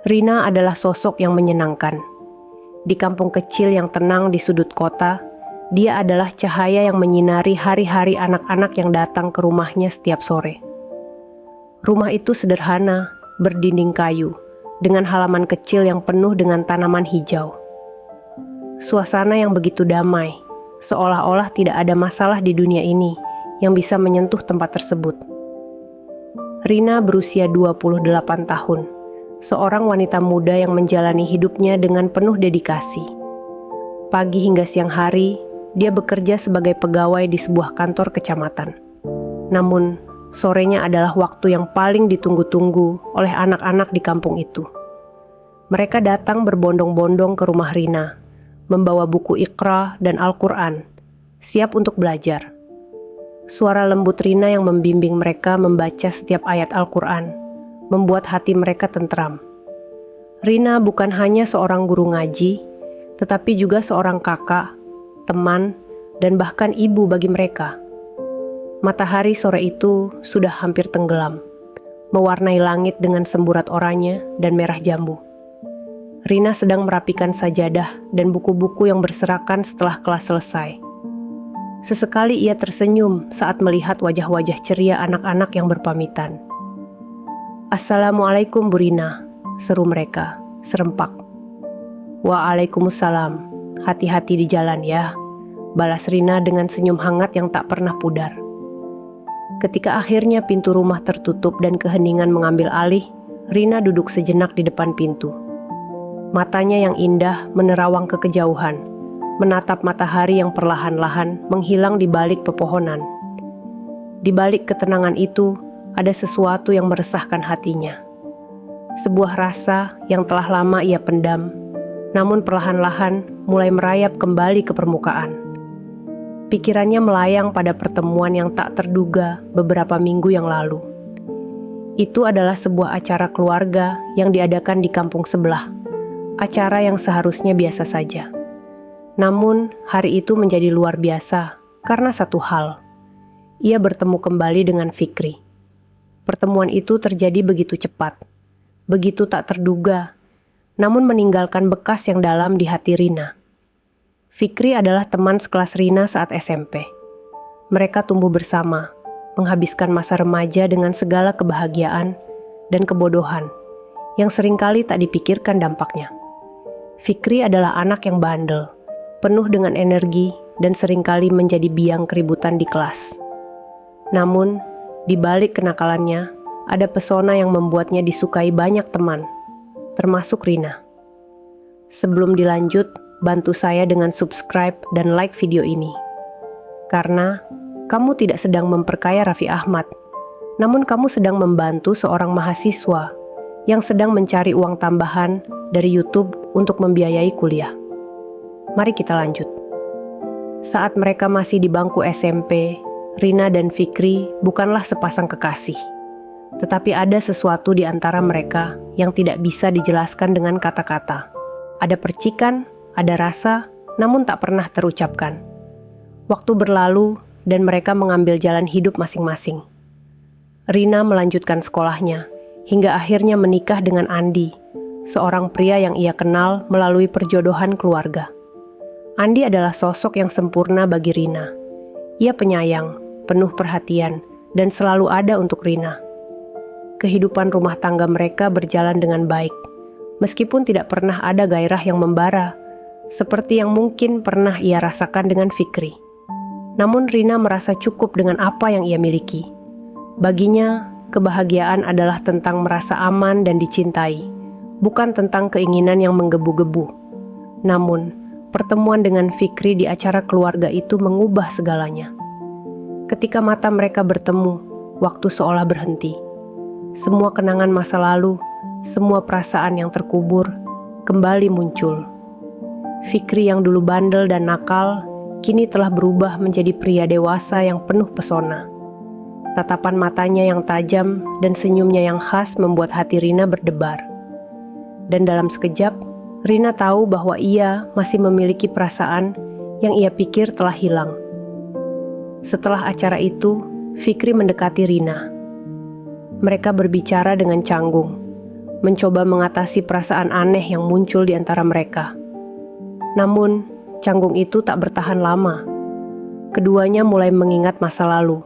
Rina adalah sosok yang menyenangkan. Di kampung kecil yang tenang di sudut kota, dia adalah cahaya yang menyinari hari-hari anak-anak yang datang ke rumahnya setiap sore. Rumah itu sederhana, berdinding kayu, dengan halaman kecil yang penuh dengan tanaman hijau. Suasana yang begitu damai, seolah-olah tidak ada masalah di dunia ini yang bisa menyentuh tempat tersebut. Rina berusia 28 tahun, seorang wanita muda yang menjalani hidupnya dengan penuh dedikasi. Pagi hingga siang hari, dia bekerja sebagai pegawai di sebuah kantor kecamatan. Namun, sorenya adalah waktu yang paling ditunggu-tunggu oleh anak-anak di kampung itu. Mereka datang berbondong-bondong ke rumah Rina, membawa buku Iqra dan Al-Quran, siap untuk belajar. Suara lembut Rina yang membimbing mereka membaca setiap ayat Al-Quran, membuat hati mereka tentram. Rina bukan hanya seorang guru ngaji, tetapi juga seorang kakak, teman, dan bahkan ibu bagi mereka. Matahari sore itu sudah hampir tenggelam, mewarnai langit dengan semburat oranye dan merah jambu. Rina sedang merapikan sajadah dan buku-buku yang berserakan setelah kelas selesai. Sesekali ia tersenyum saat melihat wajah-wajah ceria anak-anak yang berpamitan. "Assalamualaikum Bu Rina," seru mereka, serempak. "Waalaikumsalam, hati-hati di jalan ya," balas Rina dengan senyum hangat yang tak pernah pudar. Ketika akhirnya pintu rumah tertutup dan keheningan mengambil alih, Rina duduk sejenak di depan pintu. Matanya yang indah menerawang ke kejauhan, menatap matahari yang perlahan-lahan menghilang di balik pepohonan. Di balik ketenangan itu, ada sesuatu yang meresahkan hatinya. Sebuah rasa yang telah lama ia pendam, namun perlahan-lahan mulai merayap kembali ke permukaan. Pikirannya melayang pada pertemuan yang tak terduga beberapa minggu yang lalu. Itu adalah sebuah acara keluarga yang diadakan di kampung sebelah. Acara yang seharusnya biasa saja. Namun, hari itu menjadi luar biasa karena satu hal. Ia bertemu kembali dengan Fikri. Pertemuan itu terjadi begitu cepat, begitu tak terduga, namun meninggalkan bekas yang dalam di hati Rina. Fikri adalah teman sekelas Rina saat SMP. Mereka tumbuh bersama, menghabiskan masa remaja dengan segala kebahagiaan dan kebodohan yang seringkali tak dipikirkan dampaknya. Fikri adalah anak yang bandel, penuh dengan energi dan seringkali menjadi biang keributan di kelas. Namun, di balik kenakalannya, ada pesona yang membuatnya disukai banyak teman, termasuk Rina. Sebelum dilanjut, bantu saya dengan subscribe dan like video ini. Karena kamu tidak sedang memperkaya Raffi Ahmad, namun kamu sedang membantu seorang mahasiswa yang sedang mencari uang tambahan dari YouTube untuk membiayai kuliah. Mari kita lanjut. Saat mereka masih di bangku SMP, Rina dan Fikri bukanlah sepasang kekasih. Tetapi ada sesuatu di antara mereka yang tidak bisa dijelaskan dengan kata-kata. Ada percikan, ada rasa, namun tak pernah terucapkan. Waktu berlalu dan mereka mengambil jalan hidup masing-masing. Rina melanjutkan sekolahnya, hingga akhirnya menikah dengan Andi, seorang pria yang ia kenal melalui perjodohan keluarga. Andi adalah sosok yang sempurna bagi Rina. Ia penyayang, penuh perhatian, dan selalu ada untuk Rina. Kehidupan rumah tangga mereka berjalan dengan baik, meskipun tidak pernah ada gairah yang membara, seperti yang mungkin pernah ia rasakan dengan Fikri. Namun Rina merasa cukup dengan apa yang ia miliki. Baginya, kebahagiaan adalah tentang merasa aman dan dicintai, bukan tentang keinginan yang menggebu-gebu. Namun, pertemuan dengan Fikri di acara keluarga itu mengubah segalanya. Ketika mata mereka bertemu, waktu seolah berhenti. Semua kenangan masa lalu, semua perasaan yang terkubur, kembali muncul. Fikri yang dulu bandel dan nakal, kini telah berubah menjadi pria dewasa yang penuh pesona. Tatapan matanya yang tajam dan senyumnya yang khas membuat hati Rina berdebar. Dan dalam sekejap, Rina tahu bahwa ia masih memiliki perasaan yang ia pikir telah hilang. Setelah acara itu, Fikri mendekati Rina. Mereka berbicara dengan canggung. mencoba mengatasi perasaan aneh yang muncul di antara mereka. Namun, canggung itu tak bertahan lama. Keduanya mulai mengingat masa lalu,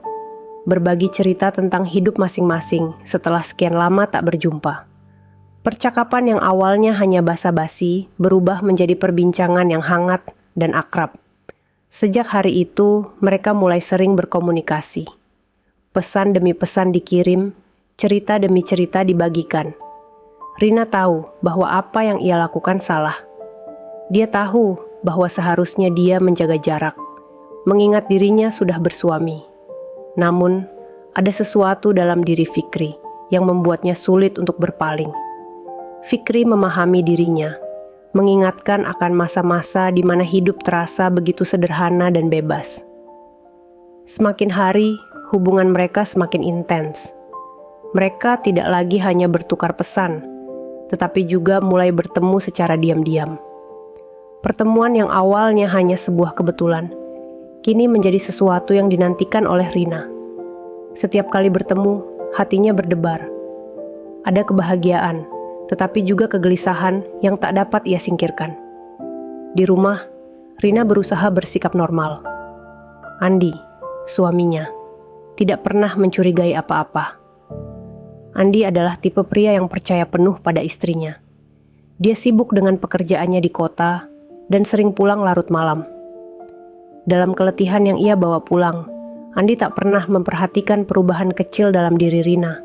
berbagi cerita tentang hidup masing-masing setelah sekian lama tak berjumpa. Percakapan yang awalnya hanya basa-basi berubah menjadi perbincangan yang hangat dan akrab. Sejak hari itu, mereka mulai sering berkomunikasi. Pesan demi pesan dikirim, cerita demi cerita dibagikan. Rina tahu bahwa apa yang ia lakukan salah. Dia tahu bahwa seharusnya dia menjaga jarak, mengingat dirinya sudah bersuami. Namun, ada sesuatu dalam diri Fikri yang membuatnya sulit untuk berpaling. Fikri memahami dirinya, mengingatkan akan masa-masa di mana hidup terasa begitu sederhana dan bebas. Semakin hari, hubungan mereka semakin intens. Mereka tidak lagi hanya bertukar pesan, tetapi juga mulai bertemu secara diam-diam. Pertemuan yang awalnya hanya sebuah kebetulan, kini menjadi sesuatu yang dinantikan oleh Rina. Setiap kali bertemu, hatinya berdebar. Ada kebahagiaan, tetapi juga kegelisahan yang tak dapat ia singkirkan. Di rumah, Rina berusaha bersikap normal. Andi, suaminya, tidak pernah mencurigai apa-apa. Andi adalah tipe pria yang percaya penuh pada istrinya. Dia sibuk dengan pekerjaannya di kota dan sering pulang larut malam. Dalam keletihan yang ia bawa pulang, Andi tak pernah memperhatikan perubahan kecil dalam diri Rina.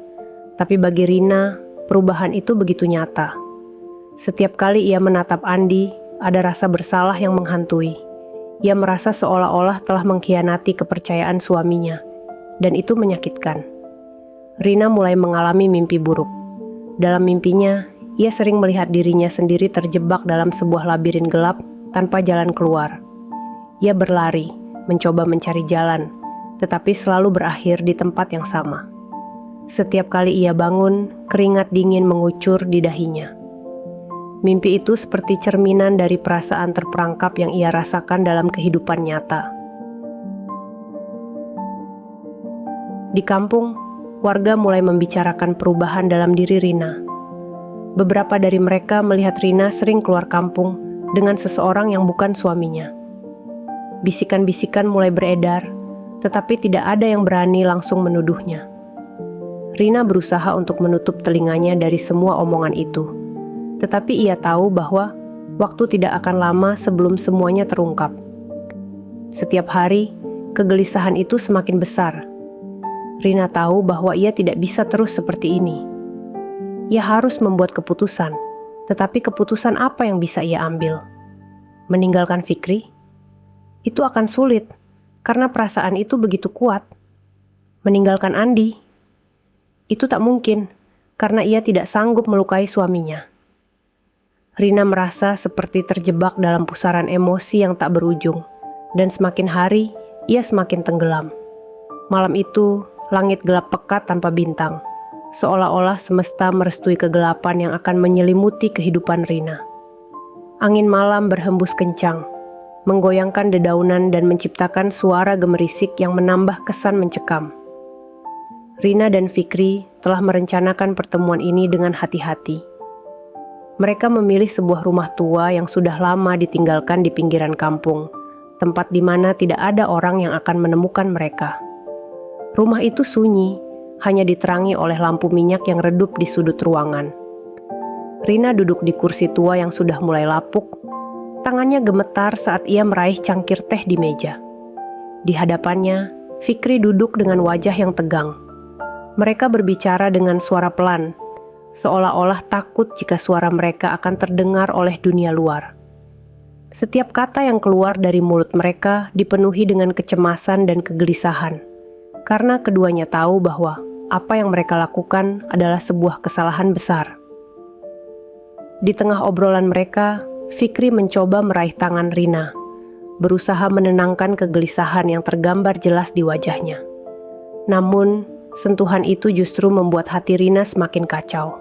Tapi bagi Rina, perubahan itu begitu nyata. Setiap kali ia menatap Andi, ada rasa bersalah yang menghantui. Ia merasa seolah-olah telah mengkhianati kepercayaan suaminya, dan itu menyakitkan. Rina mulai mengalami mimpi buruk. Dalam mimpinya, ia sering melihat dirinya sendiri terjebak dalam sebuah labirin gelap tanpa jalan keluar. Ia berlari, mencoba mencari jalan, tetapi selalu berakhir di tempat yang sama. Setiap kali ia bangun, keringat dingin mengucur di dahinya. Mimpi itu seperti cerminan dari perasaan terperangkap yang ia rasakan dalam kehidupan nyata. Di kampung, warga mulai membicarakan perubahan dalam diri Rina. Beberapa dari mereka melihat Rina sering keluar kampung dengan seseorang yang bukan suaminya. Bisikan-bisikan mulai beredar, tetapi tidak ada yang berani langsung menuduhnya. Rina berusaha untuk menutup telinganya dari semua omongan itu. Tetapi ia tahu bahwa waktu tidak akan lama sebelum semuanya terungkap. Setiap hari, kegelisahan itu semakin besar. Rina tahu bahwa ia tidak bisa terus seperti ini. Ia harus membuat keputusan, tetapi keputusan apa yang bisa ia ambil? Meninggalkan Fikri? Itu akan sulit, karena perasaan itu begitu kuat. Meninggalkan Andi? Itu tak mungkin, karena ia tidak sanggup melukai suaminya. Rina merasa seperti terjebak dalam pusaran emosi yang tak berujung, dan semakin hari, ia semakin tenggelam. Malam itu, langit gelap pekat tanpa bintang, seolah-olah semesta merestui kegelapan yang akan menyelimuti kehidupan Rina. Angin malam berhembus kencang, menggoyangkan dedaunan dan menciptakan suara gemerisik yang menambah kesan mencekam. Rina dan Fikri telah merencanakan pertemuan ini dengan hati-hati. Mereka memilih sebuah rumah tua yang sudah lama ditinggalkan di pinggiran kampung, tempat di mana tidak ada orang yang akan menemukan mereka. Rumah itu sunyi, hanya diterangi oleh lampu minyak yang redup di sudut ruangan. Rina duduk di kursi tua yang sudah mulai lapuk. Tangannya gemetar saat ia meraih cangkir teh di meja. Di hadapannya, Fikri duduk dengan wajah yang tegang. Mereka berbicara dengan suara pelan, seolah-olah takut jika suara mereka akan terdengar oleh dunia luar. Setiap kata yang keluar dari mulut mereka dipenuhi dengan kecemasan dan kegelisahan, karena keduanya tahu bahwa apa yang mereka lakukan adalah sebuah kesalahan besar. Di tengah obrolan mereka, Fikri mencoba meraih tangan Rina, berusaha menenangkan kegelisahan yang tergambar jelas di wajahnya. Namun, sentuhan itu justru membuat hati Rina semakin kacau.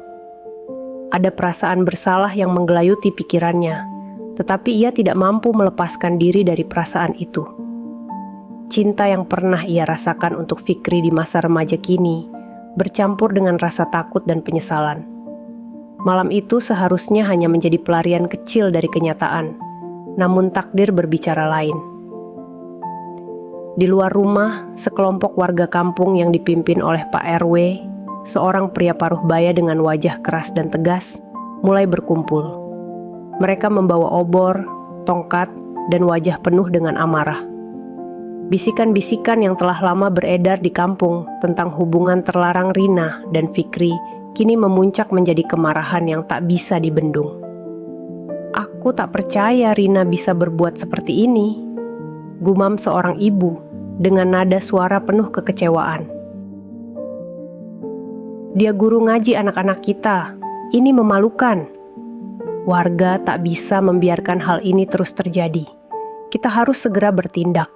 Ada perasaan bersalah yang menggelayuti pikirannya, tetapi ia tidak mampu melepaskan diri dari perasaan itu. Cinta yang pernah ia rasakan untuk Fikri di masa remaja kini bercampur dengan rasa takut dan penyesalan. Malam itu seharusnya hanya menjadi pelarian kecil dari kenyataan, namun takdir berbicara lain. Di luar rumah, sekelompok warga kampung yang dipimpin oleh Pak RW, seorang pria paruh baya dengan wajah keras dan tegas, mulai berkumpul. Mereka membawa obor, tongkat, dan wajah penuh dengan amarah. Bisikan-bisikan yang telah lama beredar di kampung tentang hubungan terlarang Rina dan Fikri kini memuncak menjadi kemarahan yang tak bisa dibendung. "Aku tak percaya Rina bisa berbuat seperti ini," gumam seorang ibu dengan nada suara penuh kekecewaan. "Dia guru ngaji anak-anak kita. Ini memalukan. Warga tak bisa membiarkan hal ini terus terjadi. Kita harus segera bertindak,"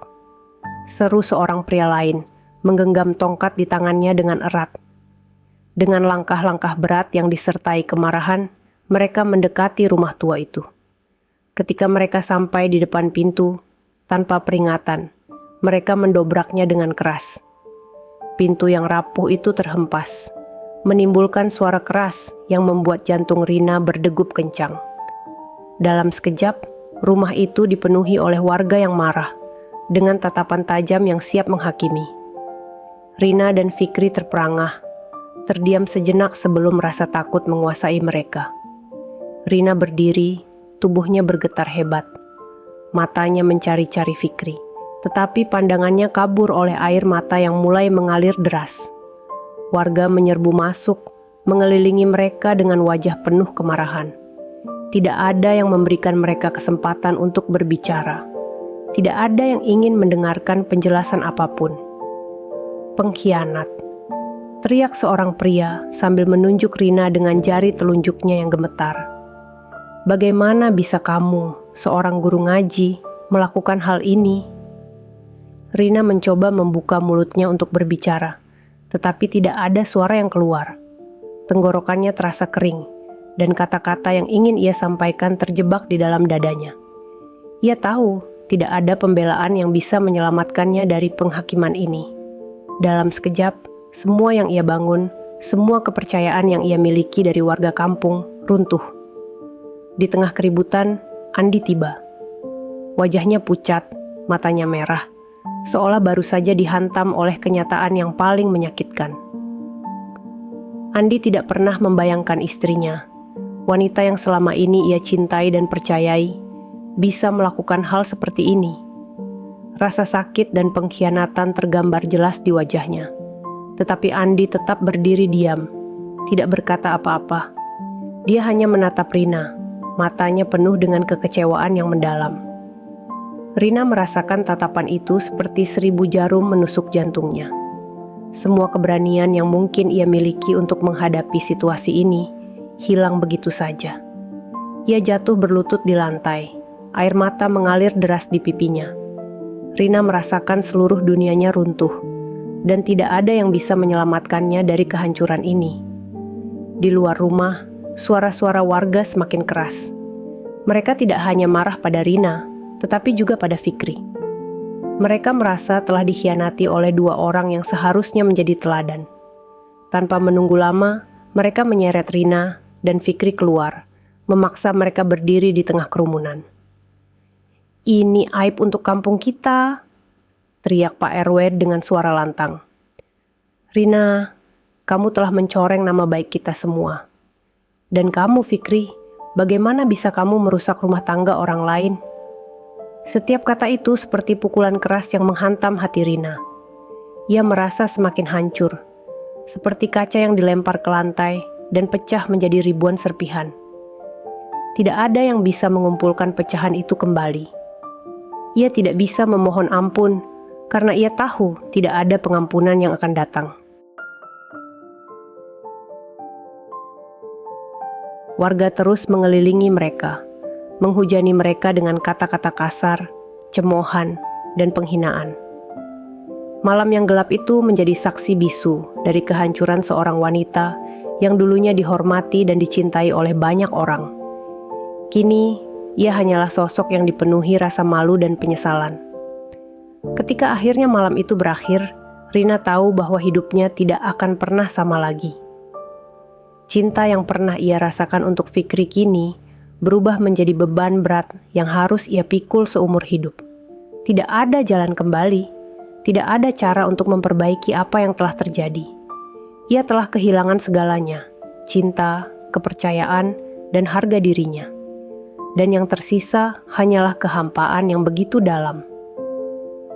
seru seorang pria lain, menggenggam tongkat di tangannya dengan erat. Dengan langkah-langkah berat yang disertai kemarahan, mereka mendekati rumah tua itu. Ketika mereka sampai di depan pintu, tanpa peringatan, mereka mendobraknya dengan keras. Pintu yang rapuh itu terhempas, menimbulkan suara keras yang membuat jantung Rina berdegup kencang. Dalam sekejap, rumah itu dipenuhi oleh warga yang marah, dengan tatapan tajam yang siap menghakimi. Rina dan Fikri terperangah, terdiam sejenak sebelum rasa takut menguasai mereka. Rina berdiri, tubuhnya bergetar hebat. Matanya mencari-cari Fikri, tetapi pandangannya kabur oleh air mata yang mulai mengalir deras. Warga menyerbu masuk, mengelilingi mereka dengan wajah penuh kemarahan. Tidak ada yang memberikan mereka kesempatan untuk berbicara. Tidak ada yang ingin mendengarkan penjelasan apapun. "Pengkhianat!" teriak seorang pria sambil menunjuk Rina dengan jari telunjuknya yang gemetar. "Bagaimana bisa kamu, seorang guru ngaji, melakukan hal ini?" Rina mencoba membuka mulutnya untuk berbicara, tetapi tidak ada suara yang keluar. Tenggorokannya terasa kering, dan kata-kata yang ingin ia sampaikan terjebak di dalam dadanya. Ia tahu tidak ada pembelaan yang bisa menyelamatkannya dari penghakiman ini. Dalam sekejap, semua yang ia bangun, semua kepercayaan yang ia miliki dari warga kampung, runtuh. Di tengah keributan, Andi tiba. Wajahnya pucat, matanya merah, seolah baru saja dihantam oleh kenyataan yang paling menyakitkan. Andi tidak pernah membayangkan istrinya, wanita yang selama ini ia cintai dan percayai, bisa melakukan hal seperti ini. Rasa sakit dan pengkhianatan tergambar jelas di wajahnya. Tetapi Andi tetap berdiri diam, tidak berkata apa-apa. Dia hanya menatap Rina, matanya penuh dengan kekecewaan yang mendalam. Rina merasakan tatapan itu seperti 1000 jarum menusuk jantungnya. Semua keberanian yang mungkin ia miliki untuk menghadapi situasi ini hilang begitu saja. Ia jatuh berlutut di lantai, air mata mengalir deras di pipinya. Rina merasakan seluruh dunianya runtuh, dan tidak ada yang bisa menyelamatkannya dari kehancuran ini. Di luar rumah, suara-suara warga semakin keras. Mereka tidak hanya marah pada Rina, tetapi juga pada Fikri. Mereka merasa telah dikhianati oleh 2 orang yang seharusnya menjadi teladan. Tanpa menunggu lama, mereka menyeret Rina dan Fikri keluar, memaksa mereka berdiri di tengah kerumunan. "Ini aib untuk kampung kita," teriak Pak RW dengan suara lantang. "Rina, kamu telah mencoreng nama baik kita semua. Dan kamu, Fikri, bagaimana bisa kamu merusak rumah tangga orang lain?" Setiap kata itu seperti pukulan keras yang menghantam hati Rina. Ia merasa semakin hancur, seperti kaca yang dilempar ke lantai dan pecah menjadi ribuan serpihan. Tidak ada yang bisa mengumpulkan pecahan itu kembali. Ia tidak bisa memohon ampun, karena ia tahu tidak ada pengampunan yang akan datang. Warga terus mengelilingi mereka, menghujani mereka dengan kata-kata kasar, cemoohan, dan penghinaan. Malam yang gelap itu menjadi saksi bisu dari kehancuran seorang wanita yang dulunya dihormati dan dicintai oleh banyak orang. Kini, ia hanyalah sosok yang dipenuhi rasa malu dan penyesalan. Ketika akhirnya malam itu berakhir, Rina tahu bahwa hidupnya tidak akan pernah sama lagi. Cinta yang pernah ia rasakan untuk Fikri kini berubah menjadi beban berat yang harus ia pikul seumur hidup. Tidak ada jalan kembali, tidak ada cara untuk memperbaiki apa yang telah terjadi. Ia telah kehilangan segalanya, cinta, kepercayaan, dan harga dirinya. Dan yang tersisa hanyalah kehampaan yang begitu dalam.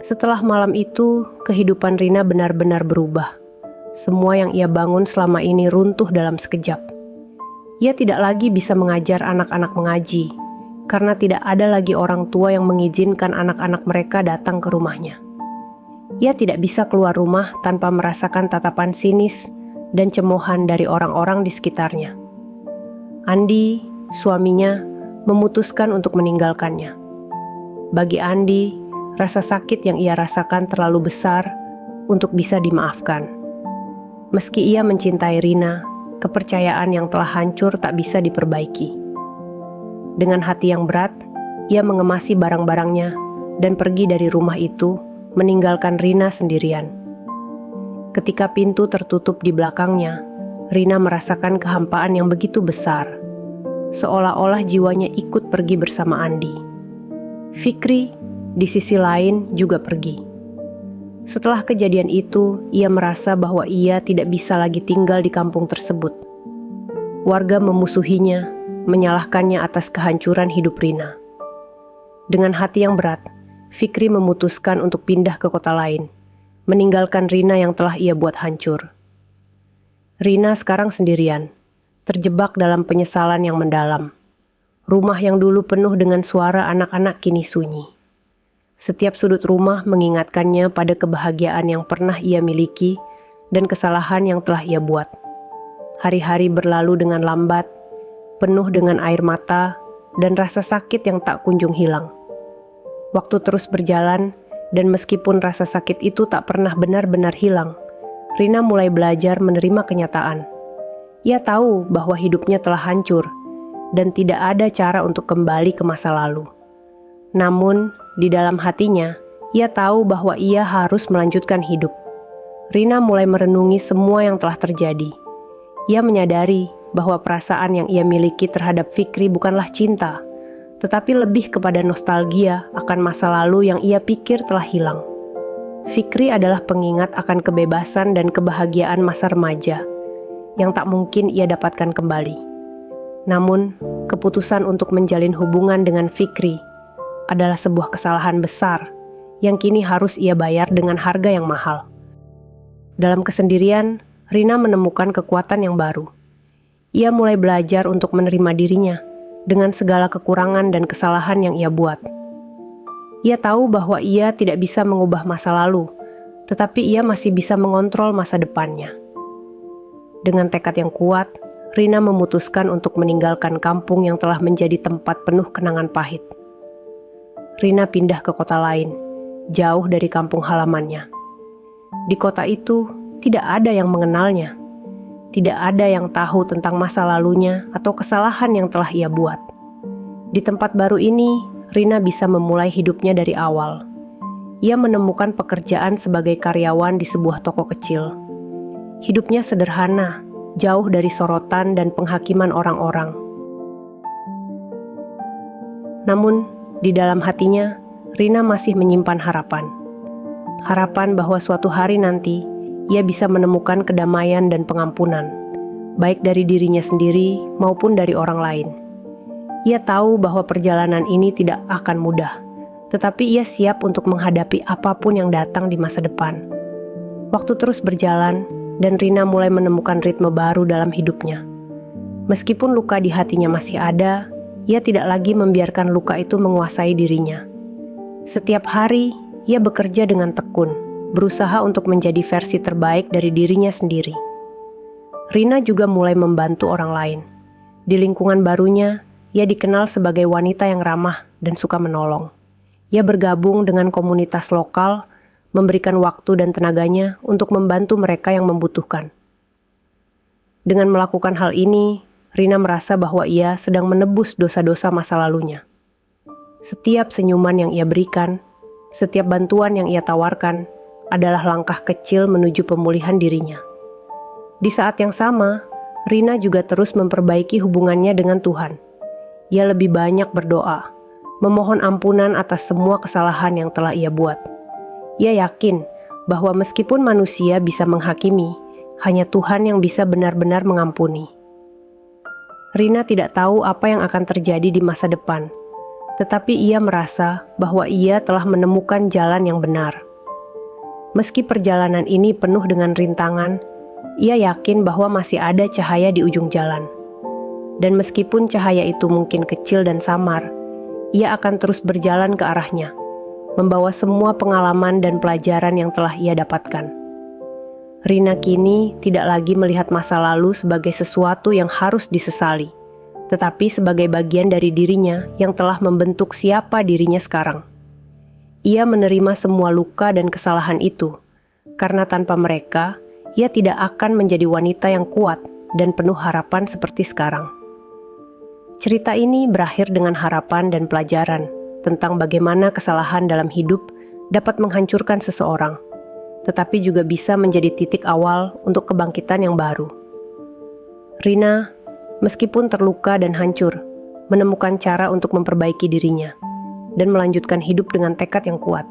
Setelah malam itu, kehidupan Rina benar-benar berubah. Semua yang ia bangun selama ini runtuh dalam sekejap. Ia tidak lagi bisa mengajar anak-anak mengaji, karena tidak ada lagi orang tua yang mengizinkan anak-anak mereka datang ke rumahnya. Ia tidak bisa keluar rumah tanpa merasakan tatapan sinis dan cemoohan dari orang-orang di sekitarnya. Andi, suaminya, memutuskan untuk meninggalkannya. Bagi Andi, rasa sakit yang ia rasakan terlalu besar untuk bisa dimaafkan. Meski ia mencintai Rina, kepercayaan yang telah hancur tak bisa diperbaiki. Dengan hati yang berat, ia mengemasi barang-barangnya dan pergi dari rumah itu, meninggalkan Rina sendirian. Ketika pintu tertutup di belakangnya, Rina merasakan kehampaan yang begitu besar, seolah-olah jiwanya ikut pergi bersama Andi. Fikri, di sisi lain, juga pergi. Setelah kejadian itu, ia merasa bahwa ia tidak bisa lagi tinggal di kampung tersebut. Warga memusuhinya, menyalahkannya atas kehancuran hidup Rina. Dengan hati yang berat, Fikri memutuskan untuk pindah ke kota lain, meninggalkan Rina yang telah ia buat hancur. Rina sekarang sendirian, terjebak dalam penyesalan yang mendalam. Rumah yang dulu penuh dengan suara anak-anak kini sunyi. Setiap sudut rumah mengingatkannya pada kebahagiaan yang pernah ia miliki dan kesalahan yang telah ia buat. Hari-hari berlalu dengan lambat, penuh dengan air mata dan rasa sakit yang tak kunjung hilang. Waktu terus berjalan, dan meskipun rasa sakit itu tak pernah benar-benar hilang, Rina mulai belajar menerima kenyataan. Ia tahu bahwa hidupnya telah hancur dan tidak ada cara untuk kembali ke masa lalu. Namun, di dalam hatinya, ia tahu bahwa ia harus melanjutkan hidup. Rina mulai merenungi semua yang telah terjadi. Ia menyadari bahwa perasaan yang ia miliki terhadap Fikri bukanlah cinta, tetapi lebih kepada nostalgia akan masa lalu yang ia pikir telah hilang. Fikri adalah pengingat akan kebebasan dan kebahagiaan masa remaja yang tak mungkin ia dapatkan kembali. Namun, keputusan untuk menjalin hubungan dengan Fikri adalah sebuah kesalahan besar yang kini harus ia bayar dengan harga yang mahal. Dalam kesendirian, Rina menemukan kekuatan yang baru. Ia mulai belajar untuk menerima dirinya dengan segala kekurangan dan kesalahan yang ia buat. Ia tahu bahwa ia tidak bisa mengubah masa lalu, tetapi ia masih bisa mengontrol masa depannya. Dengan tekad yang kuat, Rina memutuskan untuk meninggalkan kampung yang telah menjadi tempat penuh kenangan pahit. Rina pindah ke kota lain, jauh dari kampung halamannya. Di kota itu, tidak ada yang mengenalnya. Tidak ada yang tahu tentang masa lalunya atau kesalahan yang telah ia buat. Di tempat baru ini, Rina bisa memulai hidupnya dari awal. Ia menemukan pekerjaan sebagai karyawan di sebuah toko kecil. Hidupnya sederhana, jauh dari sorotan dan penghakiman orang-orang. Namun, di dalam hatinya, Rina masih menyimpan harapan. Harapan bahwa suatu hari nanti, ia bisa menemukan kedamaian dan pengampunan, baik dari dirinya sendiri maupun dari orang lain. Ia tahu bahwa perjalanan ini tidak akan mudah, tetapi ia siap untuk menghadapi apapun yang datang di masa depan. Waktu terus berjalan, dan Rina mulai menemukan ritme baru dalam hidupnya. Meskipun luka di hatinya masih ada, ia tidak lagi membiarkan luka itu menguasai dirinya. Setiap hari, ia bekerja dengan tekun, berusaha untuk menjadi versi terbaik dari dirinya sendiri. Rina juga mulai membantu orang lain. Di lingkungan barunya, ia dikenal sebagai wanita yang ramah dan suka menolong. Ia bergabung dengan komunitas lokal, memberikan waktu dan tenaganya untuk membantu mereka yang membutuhkan. Dengan melakukan hal ini, Rina merasa bahwa ia sedang menebus dosa-dosa masa lalunya. Setiap senyuman yang ia berikan, setiap bantuan yang ia tawarkan, adalah langkah kecil menuju pemulihan dirinya. Di saat yang sama, Rina juga terus memperbaiki hubungannya dengan Tuhan. Ia lebih banyak berdoa, memohon ampunan atas semua kesalahan yang telah ia buat. Ia yakin bahwa meskipun manusia bisa menghakimi, hanya Tuhan yang bisa benar-benar mengampuni. Rina tidak tahu apa yang akan terjadi di masa depan, tetapi ia merasa bahwa ia telah menemukan jalan yang benar. Meski perjalanan ini penuh dengan rintangan, ia yakin bahwa masih ada cahaya di ujung jalan. Dan meskipun cahaya itu mungkin kecil dan samar, ia akan terus berjalan ke arahnya, membawa semua pengalaman dan pelajaran yang telah ia dapatkan. Rina kini tidak lagi melihat masa lalu sebagai sesuatu yang harus disesali, tetapi sebagai bagian dari dirinya yang telah membentuk siapa dirinya sekarang. Ia menerima semua luka dan kesalahan itu, karena tanpa mereka, ia tidak akan menjadi wanita yang kuat dan penuh harapan seperti sekarang. Cerita ini berakhir dengan harapan dan pelajaran tentang bagaimana kesalahan dalam hidup dapat menghancurkan seseorang, tetapi juga bisa menjadi titik awal untuk kebangkitan yang baru. Rina, meskipun terluka dan hancur, menemukan cara untuk memperbaiki dirinya dan melanjutkan hidup dengan tekad yang kuat.